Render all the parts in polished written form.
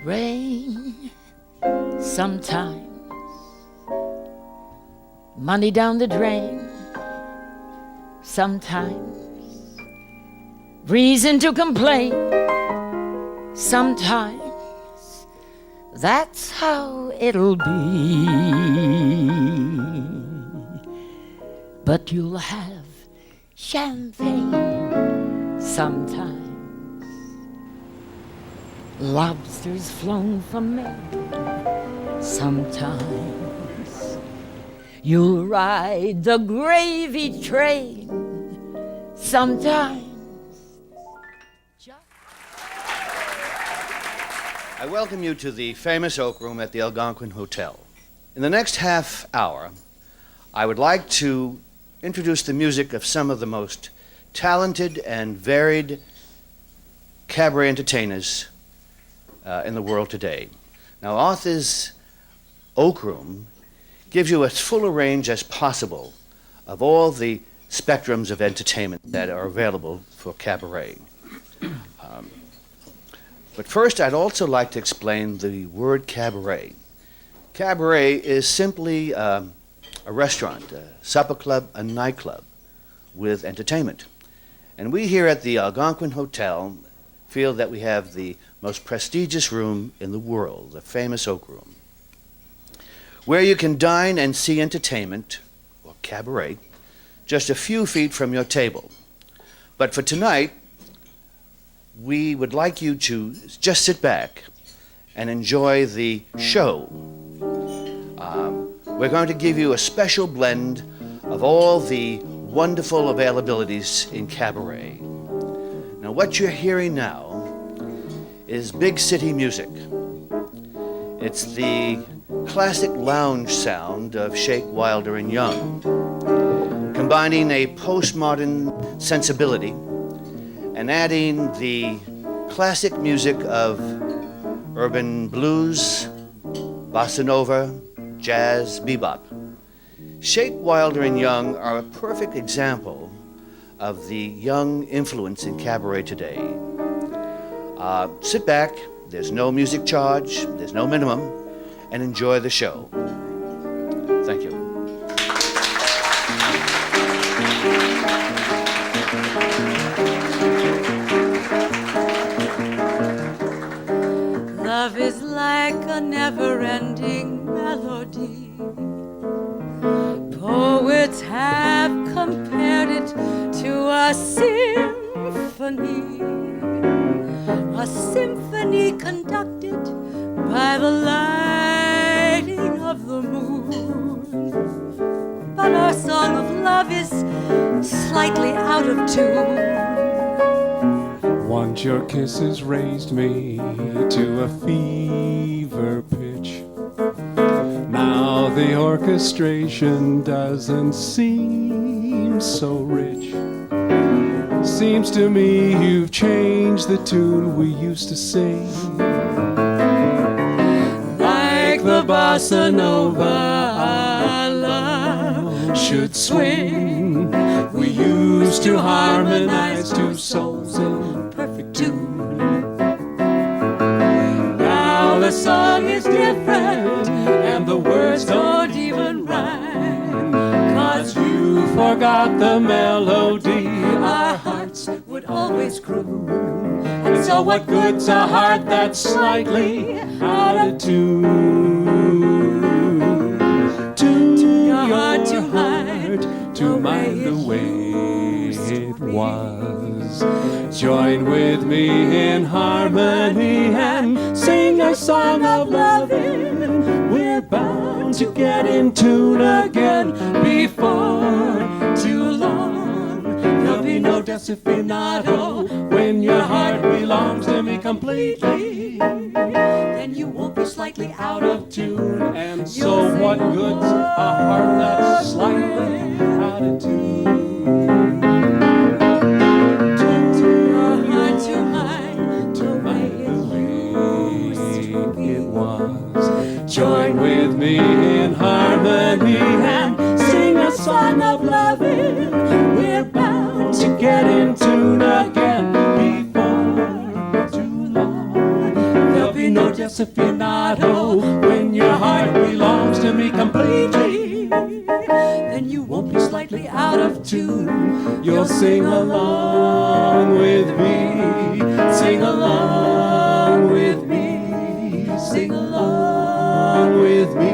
Rain, sometimes. Money down the drain, sometimes. Reason to complain, sometimes. That's how it'll be. But you'll have champagne sometimes. Lobsters flown from Maine sometimes. You'll ride the gravy train sometimes. I welcome you to the famous Oakroom at the Algonquin Hotel. In the next half hour, I would like to introduce the music of some of the most talented and varied cabaret entertainers in the world today. Now, Arthur's Oakroom gives you as full a range as possible of all the spectrums of entertainment that are available for cabaret. But first, I'd also like to explain the word cabaret. Cabaret is simply a restaurant, a supper club, a nightclub with entertainment. And we here at the Algonquin Hotel feel that we have the most prestigious room in the world, the famous Oakroom, where you can dine and see entertainment, or cabaret, just a few feet from your table. But for tonight, we would like you to just sit back and enjoy the show. We're going to give you a special blend of all the wonderful availabilities in cabaret. Now, what you're hearing now is big city music. It's the classic lounge sound of Shake, Wilder, and Young, combining a postmodern sensibility and adding the classic music of urban blues, bossa nova, jazz, bebop. Shake, Wilder, and Young are a perfect example of the young influence in cabaret today. Sit back, there's no music charge, there's no minimum, and enjoy the show. Thank you. Love is like a never-ending melody. Poets have compared it to a symphony conducted by the lighting of the moon. But our song of love is slightly out of tune. Once your kisses raised me to a fever pitch. Now the orchestration doesn't seem so rich. Seems to me you've changed the tune we used to sing. Like the bossa nova our love should swing. We used to harmonize two souls in perfect tune. Now the song is different and the words don't even rhyme. 'Cause you forgot the melody our hearts would always croon. And so what good's a heart that's slightly out of tune? Tune your heart to mind the way it was. Join with me in harmony and sing a song of loving. We're bound to get in tune again before too long. There'll be no desafinado when your heart belongs to me completely. Then you won't be slightly out of tune. And so what good's a heart that's slightly out of tune? Join with me in harmony and sing a song of loving. We're bound to get in tune again before too long. There'll be no aficionado. When your heart belongs to me completely, then you won't be slightly out of tune. You'll sing along with me, sing along with me, sing along with me,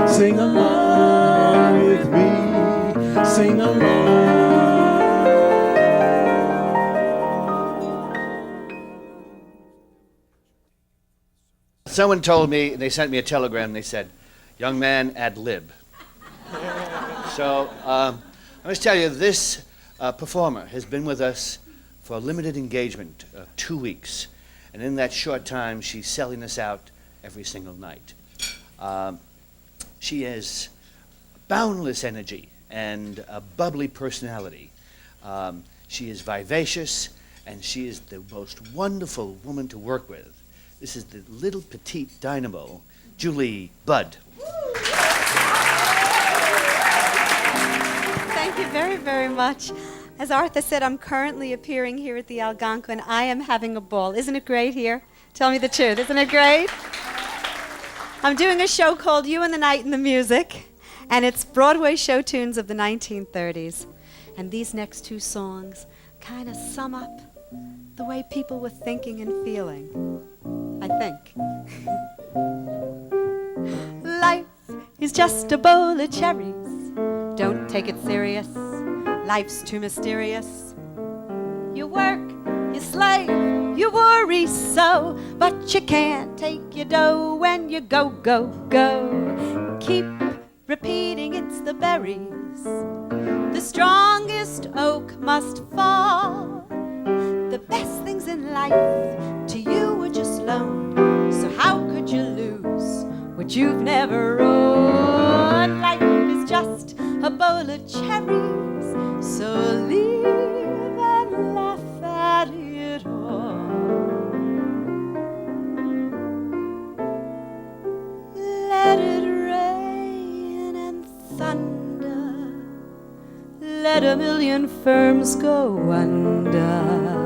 sing along with me, sing along. Someone told me, they sent me a telegram, they said, young man, ad lib. So I must tell you, this performer has been with us for a limited engagement of 2 weeks. And in that short time, she's selling us out every single night. She has boundless energy and a bubbly personality. She is vivacious, and she is the most wonderful woman to work with. This is the little petite dynamo, Julie Budd. Thank you very, very much. As Arthur said, I'm currently appearing here at the Algonquin. I am having a ball. Isn't it great here? Tell me the truth. Isn't it great? I'm doing a show called You and the Night and the Music, and it's Broadway show tunes of the 1930s. And these next two songs kind of sum up the way people were thinking and feeling, I think. Life is just a bowl of cherries. Don't take it serious. Life's too mysterious. You work, you slave, you worry so, but you can't take your dough when you go, go, go. Keep repeating it's the berries. The strongest oak must fall. The best things in life to you were just loaned. So how could you lose what you've never owned? Life is just a bowl of cherries, so live and laugh at it all. Let it rain and thunder, let a million firms go under.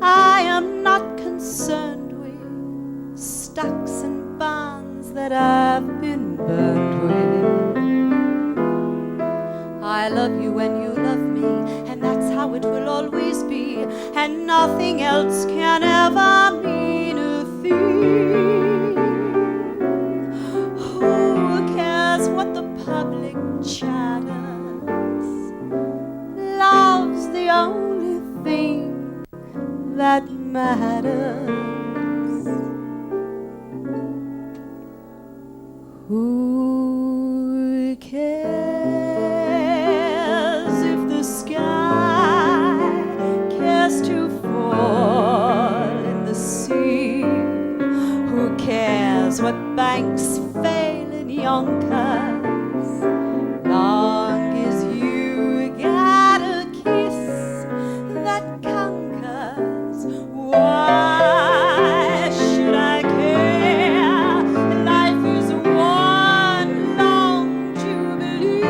I am not concerned with stocks and bonds that I've been burned with. I love you when you love me, and that's how it will always be, and nothing else can ever mean a thing. Who cares what the public chatters? Love's the only thing that matters. Who cares if the sky cares to fall in the sea? Who cares what banks fail in Yonkers? Long as you got a kiss that conquers, why should I care? Life is one long jubilee.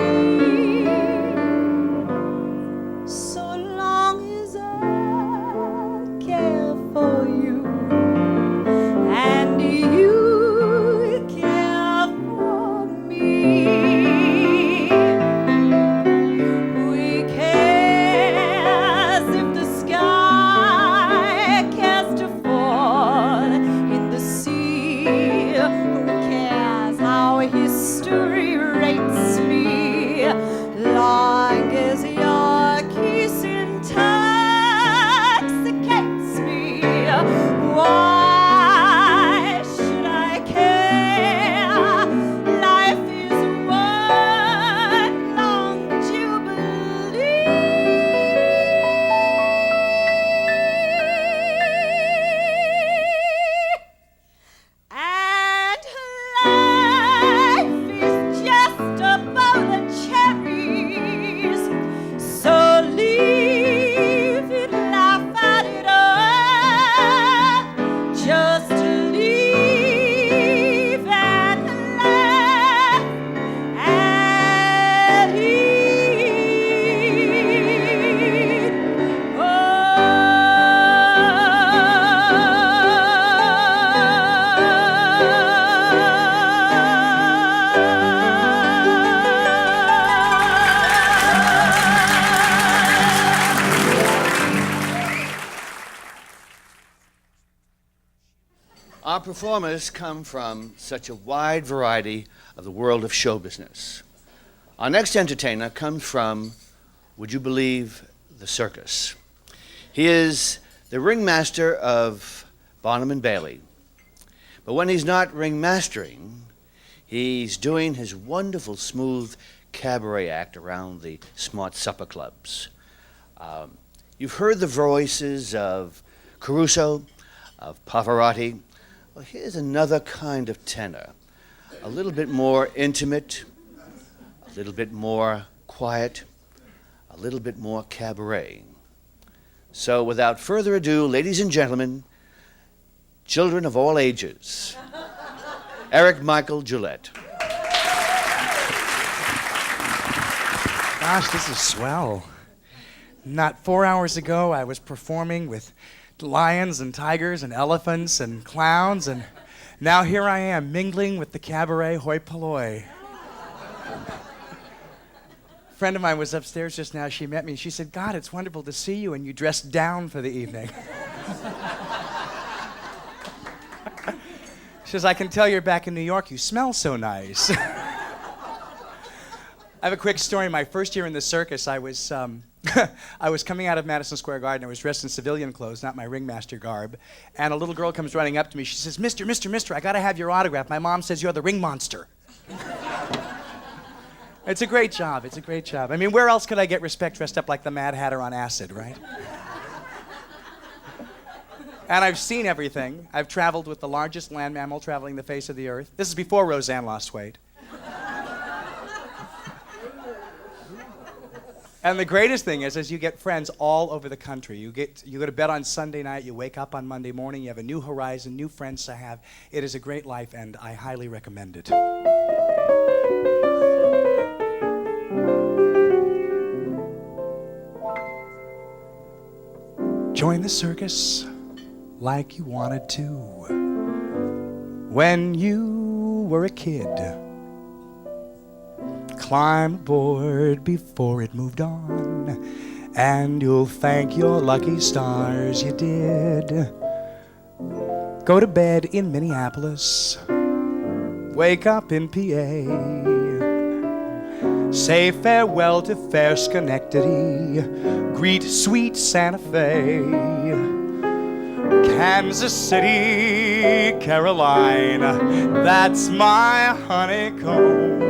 So long as I care for you, and you care Our performers come from such a wide variety of the world of show business. Our next entertainer comes from, would you believe, the circus. He is the ringmaster of Barnum and Bailey. But when he's not ringmastering, he's doing his wonderful, smooth cabaret act around the smart supper clubs. You've heard the voices of Caruso, of Pavarotti. Well, here's another kind of tenor, a little bit more intimate, a little bit more quiet, a little bit more cabaret. So without further ado, ladies and gentlemen, children of all ages, Eric Michael Gillett. Gosh, this is swell. Not 4 hours ago, I was performing with lions and tigers and elephants and clowns, and now here I am mingling with the cabaret hoi polloi. A friend of mine was upstairs just now. She met me. She said, "God, it's wonderful to see you, and you dressed down for the evening." She says, "I can tell you're back in New York. You smell so nice." I have a quick story. My first year in the circus, I was coming out of Madison Square Garden. I was dressed in civilian clothes, not my ringmaster garb. And a little girl comes running up to me. She says, Mister, I got to have your autograph. My mom says you're the ring monster." It's a great job. It's a great job. I mean, where else could I get respect dressed up like the Mad Hatter on acid, right? And I've seen everything. I've traveled with the largest land mammal traveling the face of the earth. This is before Roseanne lost weight. And the greatest thing is you get friends all over the country. You go to bed on Sunday night, you wake up on Monday morning, you have a new horizon, new friends to have. It is a great life, and I highly recommend it. Join the circus like you wanted to when you were a kid. Climb aboard before it moved on, and you'll thank your lucky stars you did. Go to bed in Minneapolis, wake up in PA, say farewell to fair Schenectady, greet sweet Santa Fe, Kansas City, Carolina, that's my honeycomb.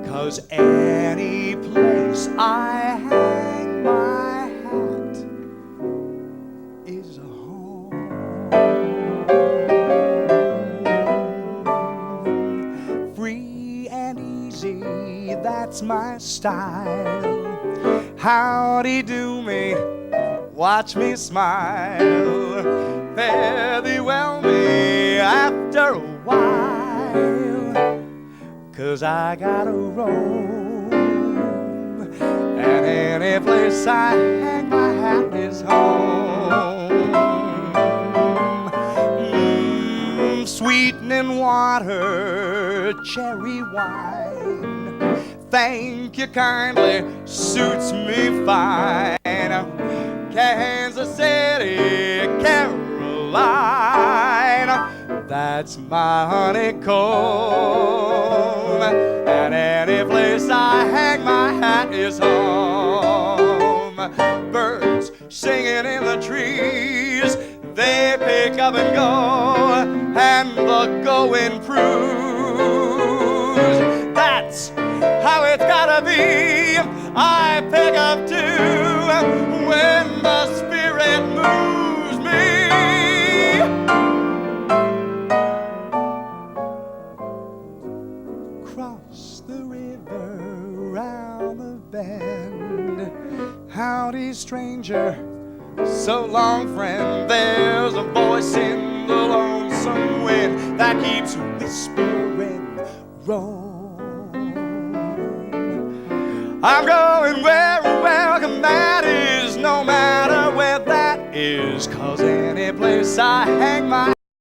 'Cause any place I hang my hat is a home. Free and easy, that's my style. Howdy do me, watch me smile. Fare thee well me after a while. 'Cause I gotta roam, and any place I hang my hat is home. Sweetening water, cherry wine, thank you kindly, suits me fine. Kansas City, Carolina, that's my honeycomb, and any place I hang my hat is home. Birds singing in the trees, they pick up and go, and the going proves. That's how it's gotta be. I pick up too when the spirit moves me. Cross the river round the bend. Howdy, stranger, so long, friend. There's a voice in the lonesome wind that keeps whispering, roam. I'm going where a welcome that is, no matter where that is. 'Cause any place I hang my